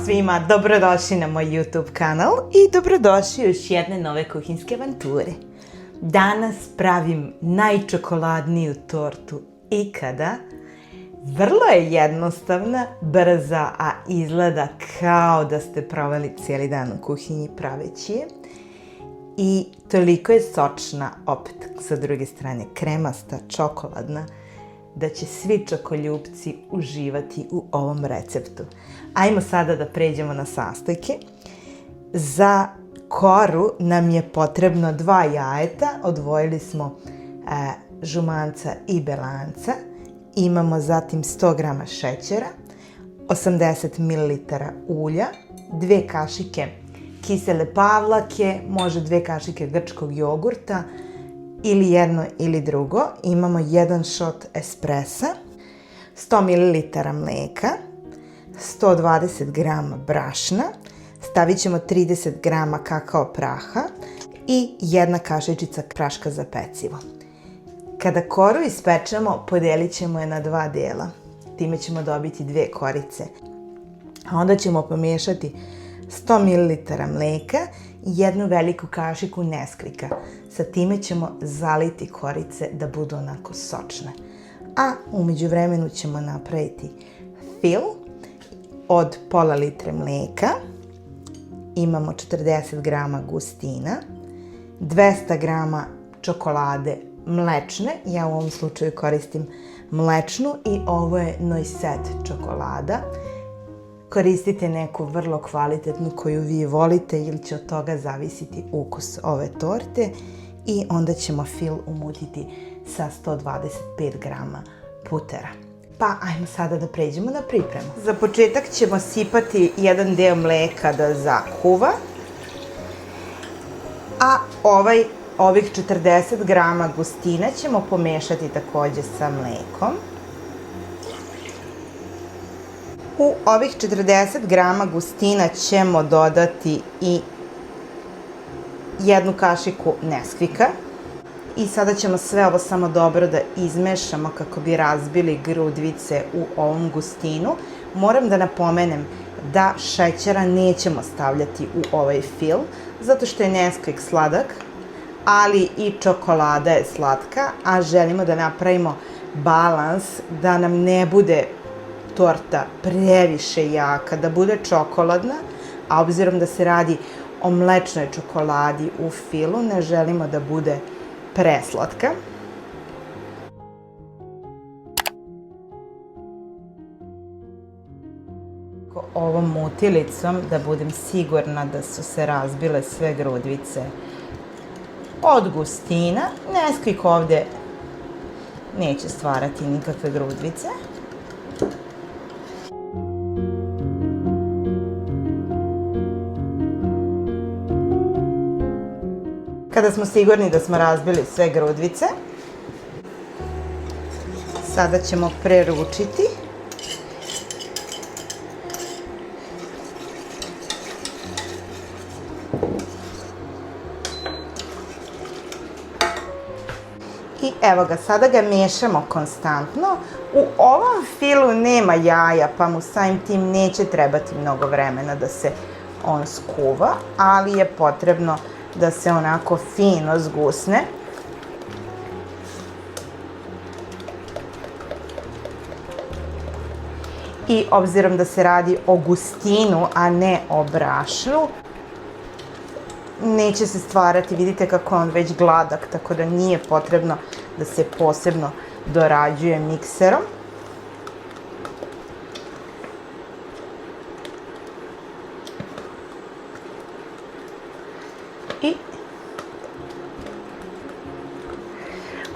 svima, dobrodošli na moj YouTube kanal i dobrodošli u još jedne nove kuhinjske avanture. Danas pravim najčokoladniju tortu ikada. Vrlo je jednostavna, brza, a izgleda kao da ste proveli cijeli dan u kuhinji praveći je. I toliko je sočna, opet sa druge strane kremasta, čokoladna, da će svi čokoljupci uživati u ovom receptu. Ajmo sada da pređemo na sastojke. Za koru nam je potrebno 2 jajeta, odvojili smo žumanca i belanca. Imamo zatim 100 g šećera, 80 ml ulja, 2 kašike kisele pavlake, može 2 kašike grčkog jogurta, ili jedno ili drugo. Imamo 1 šot espresa, 100 ml mleka, 120 g brašna, stavit ćemo 30 g kakao praha i 1 kašičica praška za pecivo. Kada koru ispečemo, podelit ćemo je na 2 dela. Time ćemo dobiti 2 korice. A onda ćemo pomiješati 100 ml mleka i 1 veliku kašiku Neskvika. Sa time ćemo zaliti korice da budu onako sočne. A u međuvremenu ćemo napraviti fil od pola litre mleka. Imamo 40 g gustina, 200 g čokolade mlečne. Ja u ovom slučaju koristim mlečnu i ovo je Noisette čokolada. Koristite neku vrlo kvalitetnu koju vi volite ili će od toga zavisiti ukus ove torte. I onda ćemo fil umutiti sa 125 g putera. Pa ajmo sada da pređemo na pripremu. Za početak ćemo sipati 1 deo mleka da zakuva. A ovih 40 g gustina ćemo pomešati takođe sa mlekom. U ovih 40 g gustina ćemo dodati i 1 kašiku Neskvika. I sada ćemo sve ovo samo dobro da izmešamo kako bi razbili grudvice u ovom gustinu. Moram da napomenem da šećera nećemo stavljati u ovaj fil, zato što je Neskvik sladak, ali i čokolada je slatka, a želimo da napravimo balans, da nam ne bude torta previše jaka, da bude čokoladna, a obzirom da se radi o mlečnoj čokoladi u filu, ne želimo da bude preslatka. Ovom mutilicom da budem sigurna da su se razbile sve grudvice od gustina. Neskvik ovde neće stvarati nikakve grudvice. Kada smo sigurni da smo razbili sve grudvice, sada ćemo preručiti. I evo ga, sada ga miješamo konstantno. U ovom filu nema jaja, pa mu samim tim neće trebati mnogo vremena da se on skuva, ali je potrebno da se onako fino zgusne. I obzirom da se radi o gustinu, a ne o brašnu, neće se stvarati, vidite kako je on već gladak, tako da nije potrebno da se posebno dorađuje mikserom. I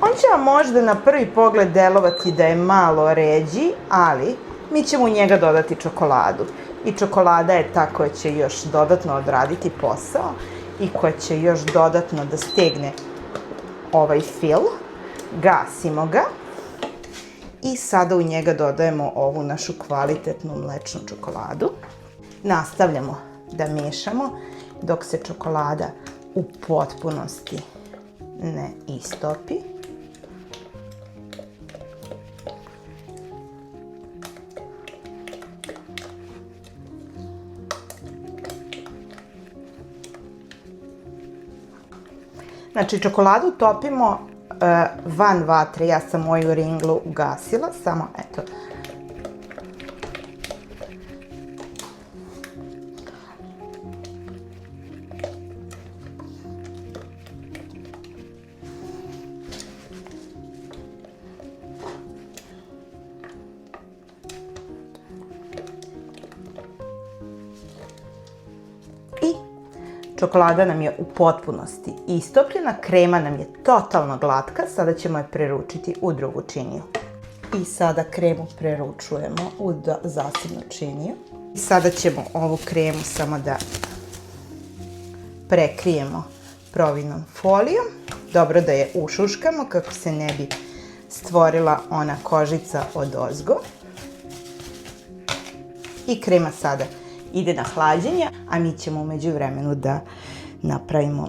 on će vam možda na prvi pogled delovati da je malo ređi, ali mi ćemo u njega dodati čokoladu. I čokolada je ta koja će još dodatno odraditi posao i koja će još dodatno da stegne ovaj fil. Gasimo ga i sada u njega dodajemo ovu našu kvalitetnu mlečnu čokoladu. Nastavljamo da miješamo dok se čokolada u potpunosti ne istopi. Znači, čokoladu topimo van vatre. Ja sam moju ringlu ugasila, samo eto. I čokolada nam je u potpunosti istopljena, krema nam je totalno glatka, sada ćemo je preručiti u drugu činiju. I sada kremu preručujemo u zasebnu činiju. I sada ćemo ovu kremu samo da prekrijemo providnom folijom. Dobro da je ušuškamo kako se ne bi stvorila ona kožica odozgo. I krema sada ide na hlađenje, a mi ćemo u međuvremenu da napravimo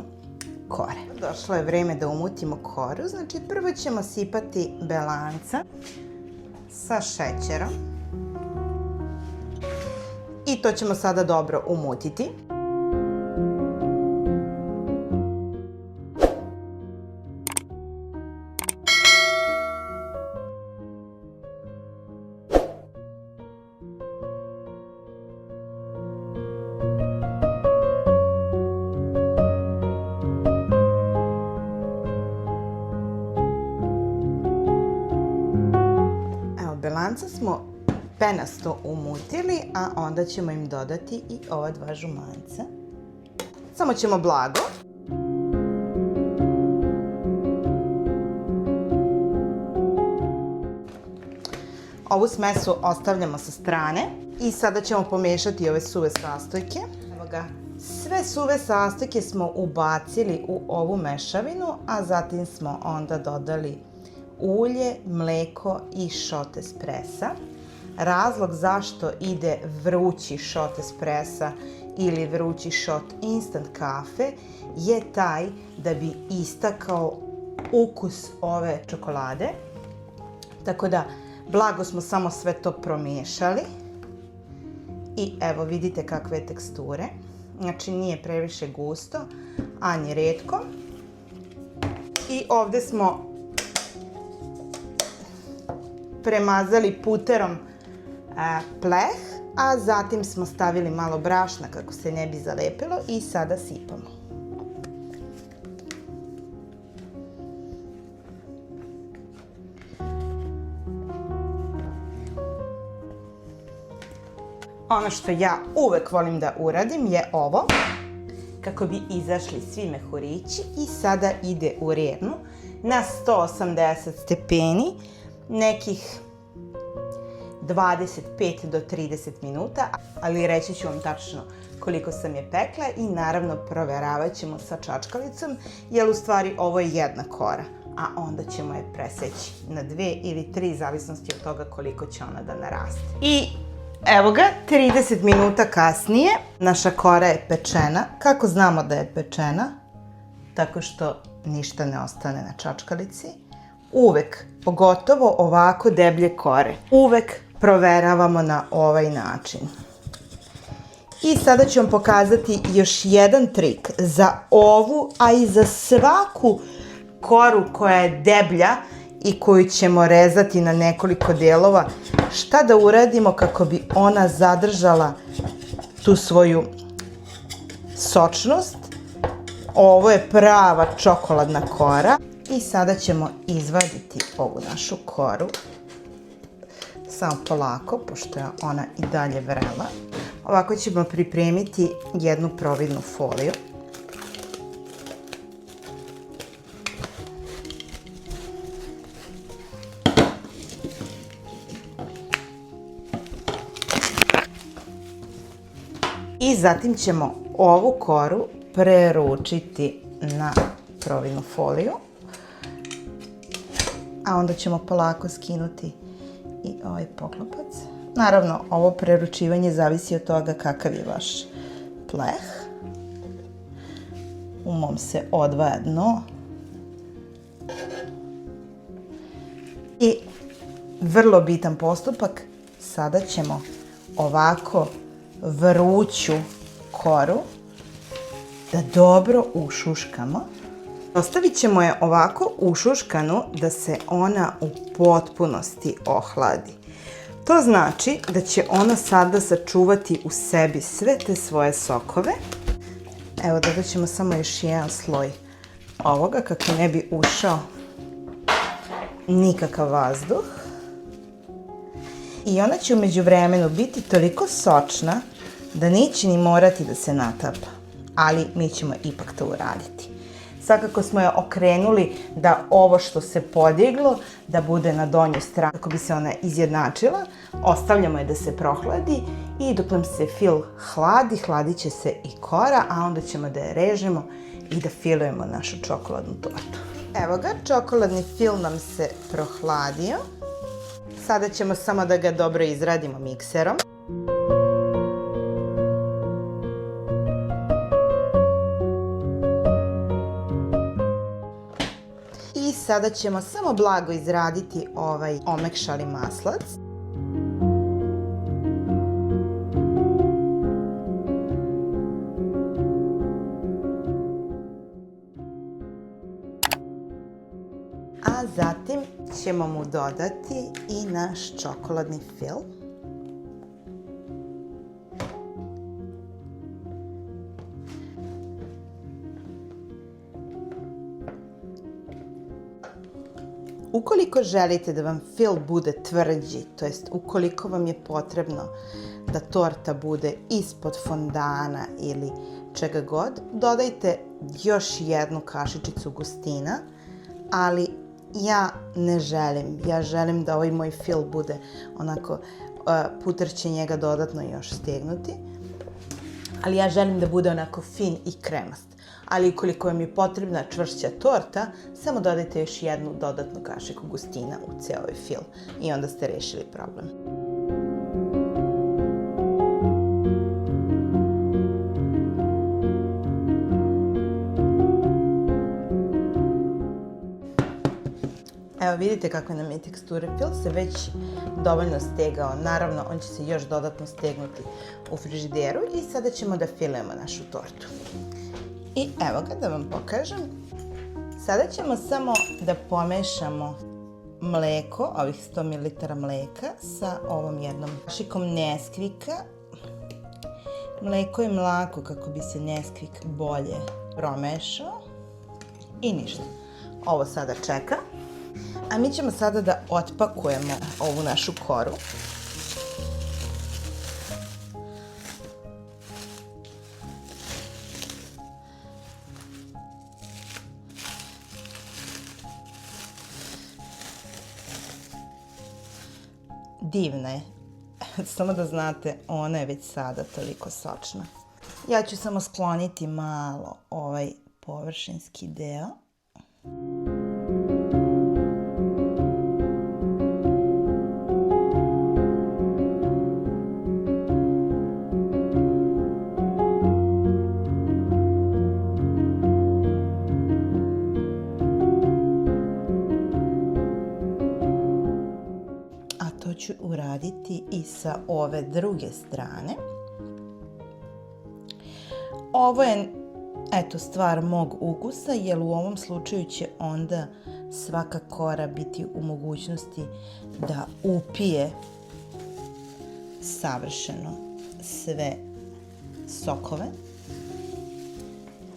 kore. Došlo je vreme da umutimo koru, znači prvo ćemo sipati belanca sa šećerom i to ćemo sada dobro umutiti. Belanca smo penasto umutili, a onda ćemo im dodati i ova dva žumanca. Samo ćemo blago. Ovu smesu ostavljamo sa strane i sada ćemo pomešati ove suve sastojke. Evo ga. Sve suve sastojke smo ubacili u ovu mešavinu, a zatim smo onda dodali ulje, mleko i šot espresa. Razlog zašto ide vrući šot espresa ili vrući šot instant kafe je taj da bi istakao ukus ove čokolade. Tako da blago smo samo sve to promiješali i evo vidite kakve je teksture. Znači nije previše gusto, a ni retko. I ovdje smo premazali puterom pleh, a zatim smo stavili malo brašna kako se ne bi zalepilo i sada sipamo. Ono što ja uvek volim da uradim je ovo, kako bi izašli svi mehurići, i sada ide u rernu na 180 stepeni, nekih 25 do 30 minuta, ali reći ću vam tačno koliko sam je pekla i naravno proveravat ćemo sa čačkalicom, jer u stvari ovo je jedna kora, a onda ćemo je preseći na 2 ili 3, zavisnosti od toga koliko će ona da naraste. I evo ga, 30 minuta kasnije, naša kora je pečena. Kako znamo da je pečena? Tako što ništa ne ostane na čačkalici. Uvek, pogotovo ovako deblje kore, uvek proveravamo na ovaj način. I sada ću vam pokazati još jedan trik za ovu, a i za svaku koru koja je deblja i koju ćemo rezati na nekoliko delova. Šta da uradimo kako bi ona zadržala tu svoju sočnost. Ovo je prava čokoladna kora. I sada ćemo izvaditi ovu našu koru. Samo polako, pošto je ona i dalje vrela. Ovako ćemo pripremiti jednu providnu foliju. I zatim ćemo ovu koru preručiti na providnu foliju. A onda ćemo polako skinuti i ovaj poklopac. Naravno, ovo preručivanje zavisi od toga kakav je vaš pleh. U mom se odvaja dno. I vrlo bitan postupak, sada ćemo ovako vruću koru da dobro ušuškamo. Ostavit ćemo je ovako ušuškanu da se ona u potpunosti ohladi. To znači da će ona sada sačuvati u sebi sve te svoje sokove. Evo, dodat ćemo samo još jedan sloj ovoga kako ne bi ušao nikakav vazduh. I ona će u međuvremenu biti toliko sočna da neće ni morati da se natapa. Ali mi ćemo ipak to uraditi. Svakako smo je okrenuli da ovo što se podiglo da bude na donjoj strani kako bi se ona izjednačila. Ostavljamo je da se prohladi i dok nam se fil hladi, hladit će se i kora, a onda ćemo da je režemo i da filujemo našu čokoladnu tortu. Evo ga, čokoladni fil nam se prohladio. Sada ćemo samo da ga dobro izradimo mikserom. I sada ćemo samo blago izraditi ovaj omekšali maslac. A zatim ćemo mu dodati i naš čokoladni fil. Ukoliko želite da vam fil bude tvrđi, to jest ukoliko vam je potrebno da torta bude ispod fondana ili čega god, dodajte još jednu kašičicu gustina, ali ja ne želim. Ja želim da ovaj moj fil bude onako, puter će njega dodatno još stegnuti, ali ja želim da bude onako fin i kremast. Ali ukoliko vam je potrebna čvršća torta, samo dodajte još jednu dodatnu kašiku gustina u ceo ovaj fil i onda ste rešili problem. Evo vidite kakve nam je teksture. Fil se već dovoljno stegao. Naravno, on će se još dodatno stegnuti u frižideru i sada ćemo da filujemo našu tortu. I evo ga, da vam pokažem. Sada ćemo samo da pomešamo mleko, ovih 100 ml mleka sa ovom jednom kašikom Neskvika. Mleko je mlako kako bi se Neskvik bolje promešao. I ništa. Ovo sada čeka. A mi ćemo sada da otpakujemo ovu našu koru. Divna je. Samo da znate, ona je već sada toliko sočna. Ja ću samo skloniti malo ovaj površinski deo. To ću uraditi i sa ove druge strane. Ovo je, eto, stvar mog ukusa, jer u ovom slučaju će onda svaka kora biti u mogućnosti da upije savršeno sve sokove.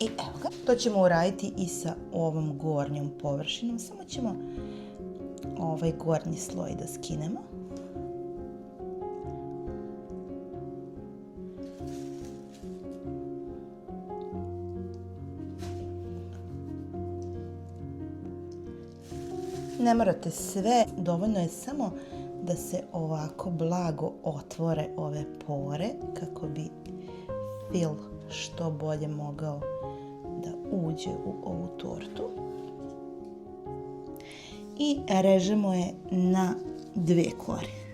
I evo ga. To ćemo uraditi i sa ovom gornjom površinom. Samo ćemo ovaj gornji sloj da skinemo. Ne morate sve, dovoljno je samo da se ovako blago otvore ove pore kako bi fil što bolje mogao da uđe u ovu tortu. I režemo je na 2 kore.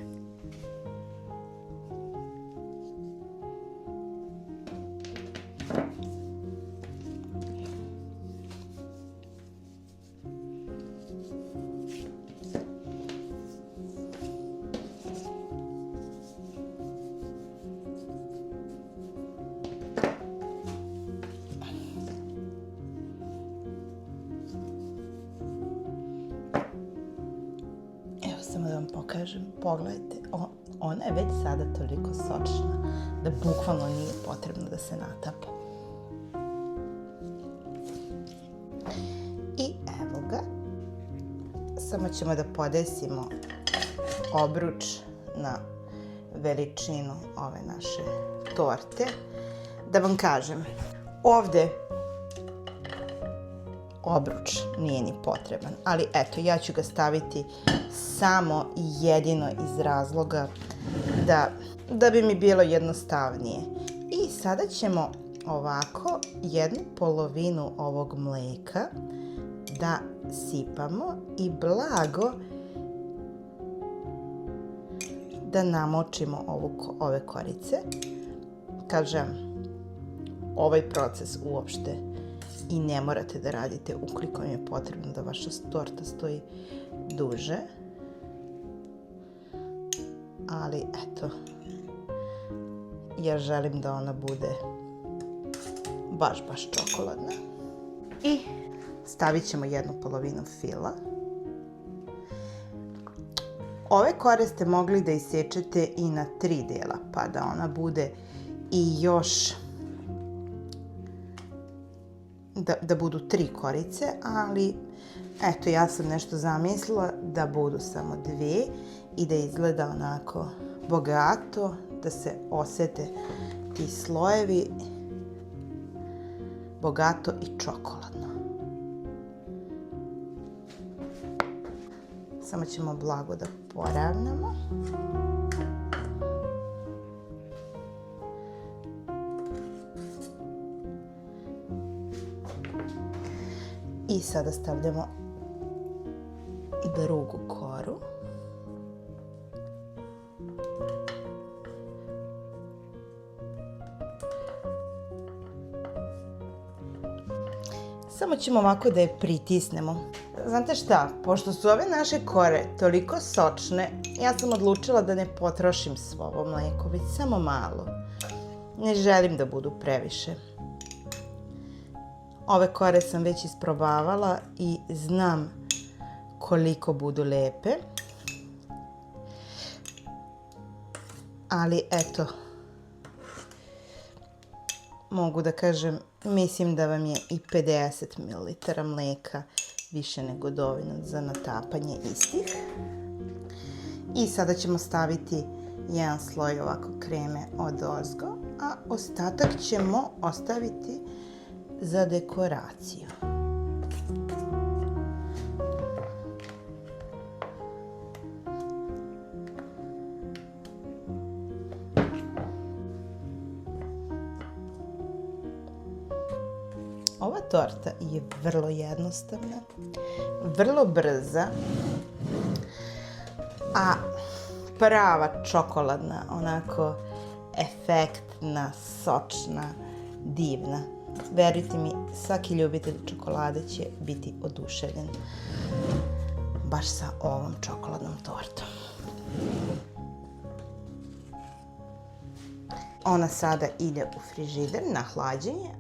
Samo da vam pokažem, pogledajte, ona je već sada toliko sočna da bukvalno nije potrebno da se natapa. I evo ga, samo ćemo da podesimo obruč na veličinu ove naše torte. Da vam kažem, ovde obruč nije ni potreban, ali eto, ja ću ga staviti samo i jedino iz razloga da bi mi bilo jednostavnije. I sada ćemo ovako jednu polovinu ovog mleka da sipamo i blago da namočimo ove korice. Kažem, ovaj proces uopšte i ne morate da radite ukoliko vam je potrebno da vaša torta stoji duže. Ali eto, ja želim da ona bude baš čokoladna. I stavit ćemo jednu polovinu fila. Ove kore ste mogli da isečete i na 3 dela, pa da ona bude i još da budu 3 korice, ali eto, ja sam nešto zamislila da budu samo 2 i da izgleda onako bogato, da se osete ti slojevi bogato i čokoladno. Samo ćemo blago da poravnamo. I sada stavljamo drugu koru. Samo ćemo ovako da je pritisnemo. Znate šta, pošto su ove naše kore toliko sočne, ja sam odlučila da ne potrošim svo ovo mleko, već samo malo. Ne želim da budu previše. Ove kore sam već isprobavala i znam koliko budu lepe. Ali eto, mogu da kažem, mislim da vam je i 50 ml mleka više nego dovoljno za natapanje istih. I sada ćemo staviti jedan sloj ovako kreme odozgo, a ostatak ćemo ostaviti za dekoraciju. Ova torta je vrlo jednostavna, vrlo brza, a prava čokoladna, onako efektna, sočna, divna. Verujte mi, svaki ljubitelj čokolade će biti oduševljen baš sa ovom čokoladnom tortom. Ona sada ide u frižider na hlađenje,